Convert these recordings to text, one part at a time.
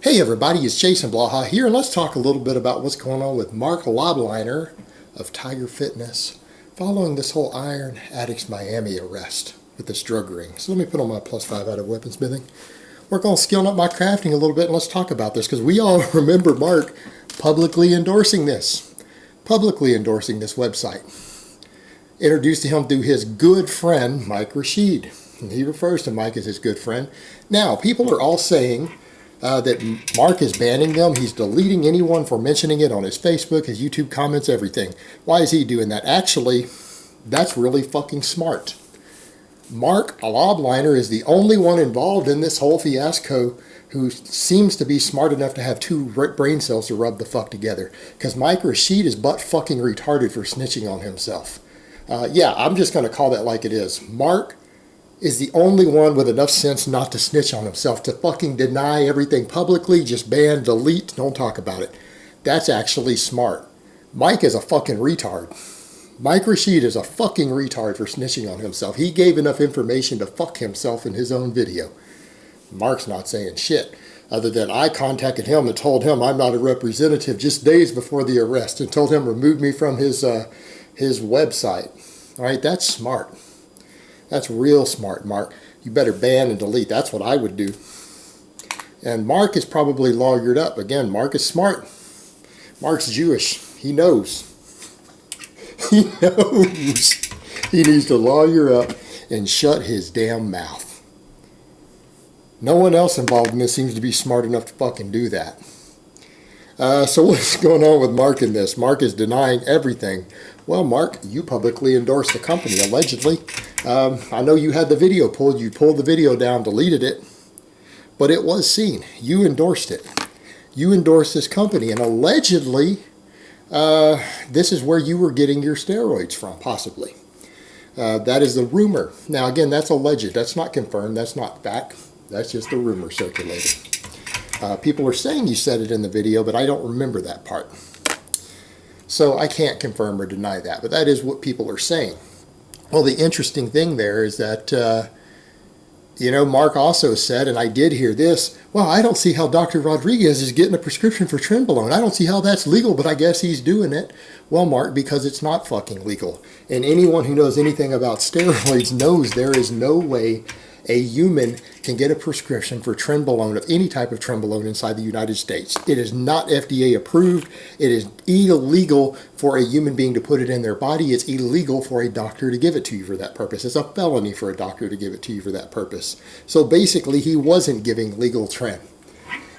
Hey everybody, it's Jason Blaha here, and let's talk a little bit about what's going on with Mark Lobliner of Tiger Fitness following this whole Iron Addicts Miami arrest with this drug ring. So let me put on my +5 out of weaponsmithing. Work on skilling up my crafting a little bit, and let's talk about this because we all remember Mark publicly endorsing this website. Introduced to him through his good friend, Mike Rashid. And he refers to Mike as his good friend. Now, people are all saying that Mark is banning them. He's deleting anyone for mentioning it on his Facebook, his YouTube comments, everything. Why is he doing that? Actually, that's really fucking smart. Mark Lobliner is the only one involved in this whole fiasco who seems to be smart enough to have two brain cells to rub the fuck together. Because Mike Rashid is butt fucking retarded for snitching on himself. Yeah, I'm just going to call that like it is. Mark is the only one with enough sense not to snitch on himself, to fucking deny everything publicly, just ban, delete, don't talk about it. That's actually smart. Mike is a fucking retard. Mike Rashid is a fucking retard for snitching on himself. He gave enough information to fuck himself in his own video. Mark's not saying shit, other than I contacted him and told him I'm not a representative just days before the arrest and told him remove me from his website. All right, that's smart. That's real smart, Mark. You better ban and delete. That's what I would do. And Mark is probably lawyered up. Again, Mark is smart. Mark's Jewish. He knows. He knows. He needs to lawyer up and shut his damn mouth. No one else involved in this seems to be smart enough to fucking do that. So what's going on with Mark in this? Mark is denying everything. Well, Mark, you publicly endorsed the company, allegedly. I know you had the video pulled. You pulled the video down, deleted it, but it was seen. You endorsed it. You endorsed this company, and allegedly, this is where you were getting your steroids from, possibly. That is the rumor. Now, again, that's alleged. That's not confirmed. That's not fact. That's just the rumor circulating. People were saying you said it in the video, but I don't remember that part. So I can't confirm or deny that, but that is what people are saying. Well, the interesting thing there is that, Mark also said, and I did hear this, well, I don't see how Dr. Rodriguez is getting a prescription for Trenbolone. I don't see how that's legal, but I guess he's doing it. Well, Mark, because it's not fucking legal. And anyone who knows anything about steroids knows there is no way a human can get a prescription for Trenbolone, of any type of Trenbolone, inside the United States. It is not FDA approved. It is illegal for a human being to put it in their body. It's illegal for a doctor to give it to you for that purpose. It's a felony for a doctor to give it to you for that purpose. So basically, he wasn't giving legal Tren.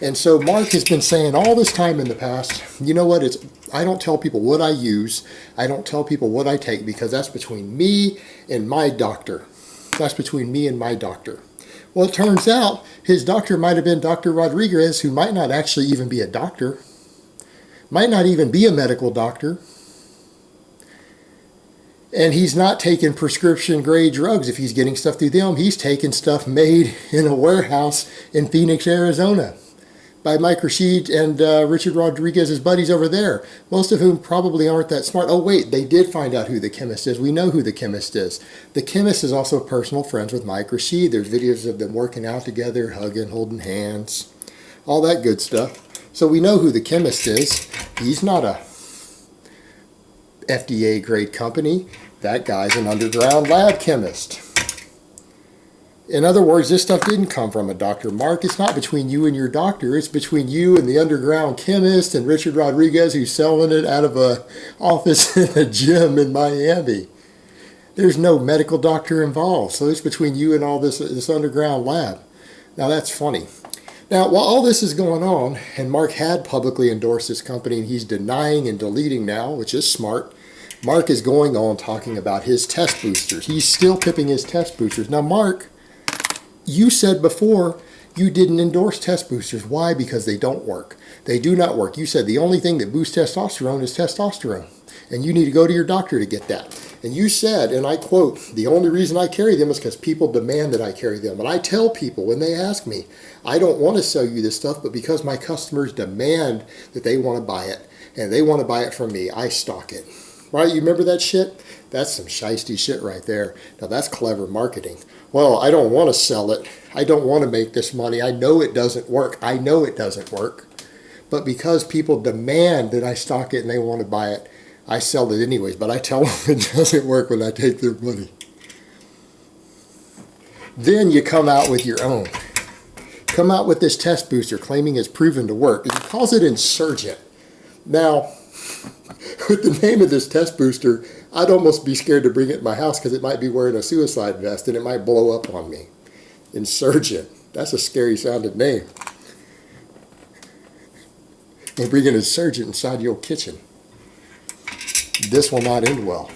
And so Mark has been saying all this time in the past, you know what, I don't tell people what I use. I don't tell people what I take, because that's between me and my doctor. That's between me and my doctor. Well, it turns out his doctor might have been Dr. Rodriguez, who might not actually even be a doctor, might not even be a medical doctor, and he's not taking prescription grade drugs. If he's getting stuff through them, he's taking stuff made in a warehouse in Phoenix, Arizona, by Mike Rashid and Richard Rodriguez's buddies over there, most of whom probably aren't that smart. Oh, wait, they did find out who the chemist is. We know who the chemist is. The chemist is also personal friends with Mike Rashid. There's videos of them working out together, hugging, holding hands, all that good stuff. So we know who the chemist is. He's not a FDA-grade company. That guy's an underground lab chemist. In other words, this stuff didn't come from a doctor. Mark, it's not between you and your doctor. It's between you and the underground chemist and Richard Rodriguez, who's selling it out of an office in a gym in Miami. There's no medical doctor involved. So it's between you and all this underground lab. Now, that's funny. Now, while all this is going on, and Mark had publicly endorsed this company, and he's denying and deleting now, which is smart, Mark is going on talking about his test boosters. He's still pipping his test boosters. Now, Mark, you said before you didn't endorse test boosters. Why? Because they don't work. They do not work. You said the only thing that boosts testosterone is testosterone, and you need to go to your doctor to get that. And you said, and I quote, the only reason I carry them is because people demand that I carry them. And I tell people when they ask me, I don't want to sell you this stuff, but because my customers demand that they want to buy it, and they want to buy it from me, I stock it. Right? You remember that shit? That's some shiesty shit right there. Now, that's clever marketing. Well, I don't want to sell it. I don't want to make this money. I know it doesn't work. I know it doesn't work. But because people demand that I stock it and they want to buy it, I sell it anyways. But I tell them it doesn't work when I take their money. Then you come out with your own. Come out with this test booster claiming it's proven to work. He calls it Insurgent. Now, with the name of this test booster, I'd almost be scared to bring it in my house because it might be wearing a suicide vest and it might blow up on me. Insurgent. That's a scary sounding name. And bring an insurgent inside your kitchen. This will not end well.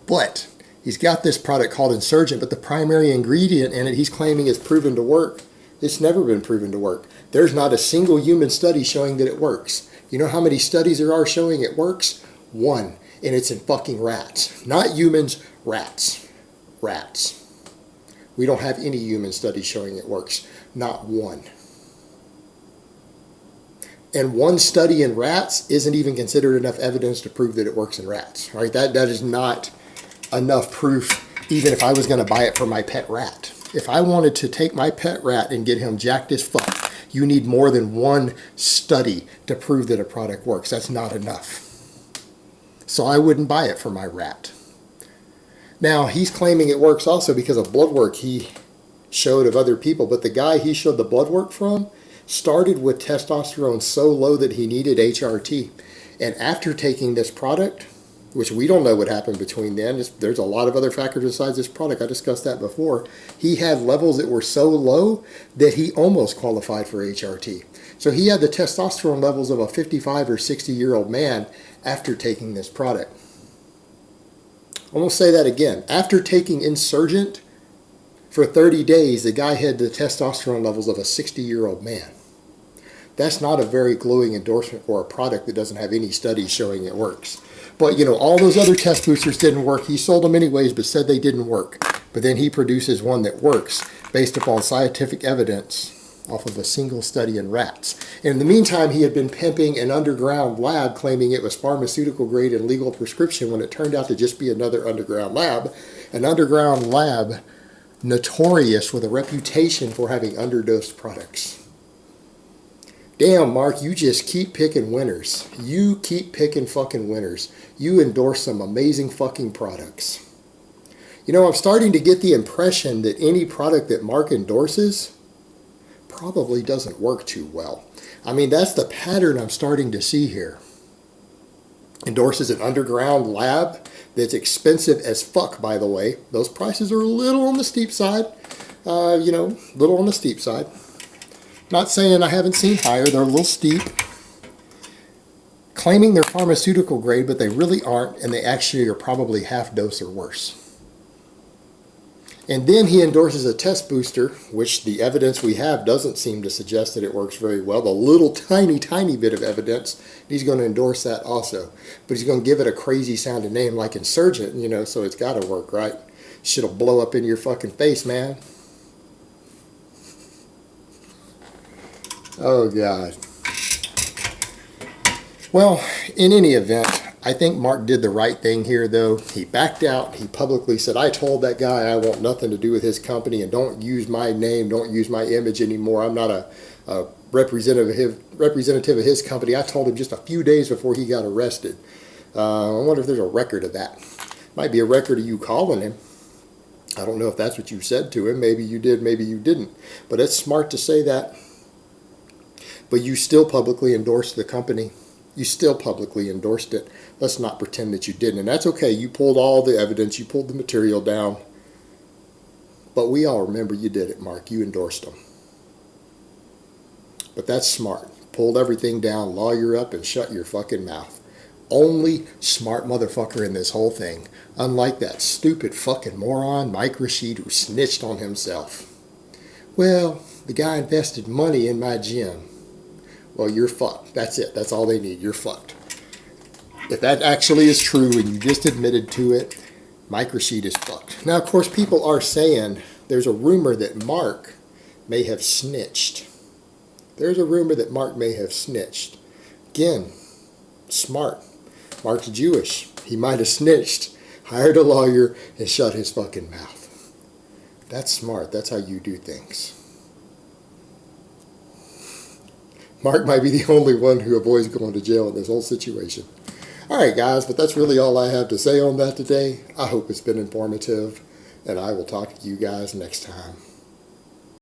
But he's got this product called Insurgent, but the primary ingredient in it he's claiming is proven to work. It's never been proven to work. There's not a single human study showing that it works. You know how many studies there are showing it works? One. And it's in fucking rats. Not humans, rats. Rats. We don't have any human studies showing it works. Not one. And one study in rats isn't even considered enough evidence to prove that it works in rats. Right? That is not enough proof, even if I was going to buy it for my pet rat. If I wanted to take my pet rat and get him jacked as fuck, you need more than one study to prove that a product works. That's not enough. So I wouldn't buy it for my rat. Now, he's claiming it works also because of blood work he showed of other people, but the guy he showed the blood work from started with testosterone so low that he needed HRT. And after taking this product, which we don't know what happened between then, there's a lot of other factors besides this product, I discussed that before, he had levels that were so low that he almost qualified for HRT. So he had the testosterone levels of a 55 or 60-year-old man after taking this product. I'm going to say that again. After taking Insurgent for 30 days, the guy had the testosterone levels of a 60-year-old man. That's not a very glowing endorsement for a product that doesn't have any studies showing it works. But, you know, all those other test boosters didn't work. He sold them anyways, but said they didn't work. But then he produces one that works based upon scientific evidence off of a single study in rats. And in the meantime, he had been pimping an underground lab claiming it was pharmaceutical grade and legal prescription when it turned out to just be another underground lab. An underground lab notorious with a reputation for having underdosed products. Damn, Mark, you just keep picking winners. You keep picking fucking winners. You endorse some amazing fucking products. You know, I'm starting to get the impression that any product that Mark endorses probably doesn't work too well. I mean, that's the pattern I'm starting to see here. Endorses an underground lab that's expensive as fuck, by the way. Those prices are a little on the steep side. Little on the steep side. Not saying I haven't seen higher. They're a little steep. Claiming they're pharmaceutical grade, but they really aren't, and they actually are probably half dose or worse. And then he endorses a test booster, which the evidence we have doesn't seem to suggest that it works very well. The little tiny bit of evidence, he's going to endorse that also. But he's going to give it a crazy sounding name like Insurgent, so it's got to work, right? Shit'll blow up in your fucking face, man. Oh, God. Well, in any event, I think Mark did the right thing here, though. He backed out. He publicly said, I told that guy I want nothing to do with his company and don't use my name, don't use my image anymore. I'm not a representative of his company. I told him just a few days before he got arrested. I wonder if there's a record of that. Might be a record of you calling him. I don't know if that's what you said to him. Maybe you did, maybe you didn't. But it's smart to say that. But you still publicly endorsed the company. You still publicly endorsed it. Let's not pretend that you didn't. And that's okay. You pulled all the evidence. You pulled the material down. But we all remember you did it, Mark. You endorsed them. But that's smart. Pulled everything down, lawyer up, and shut your fucking mouth. Only smart motherfucker in this whole thing. Unlike that stupid fucking moron, Mike Rashid, who snitched on himself. Well, the guy invested money in my gym. Well, you're fucked. That's it. That's all they need. You're fucked. If that actually is true and you just admitted to it, Mike Rashid is fucked. Now, of course, people are saying there's a rumor that Mark may have snitched. There's a rumor that Mark may have snitched. Again, smart. Mark's Jewish. He might have snitched. hired a lawyer, and shut his fucking mouth. That's smart. That's how you do things. Mark might be the only one who avoids going to jail in this whole situation. All right, guys, but that's really all I have to say on that today. I hope it's been informative, and I will talk to you guys next time.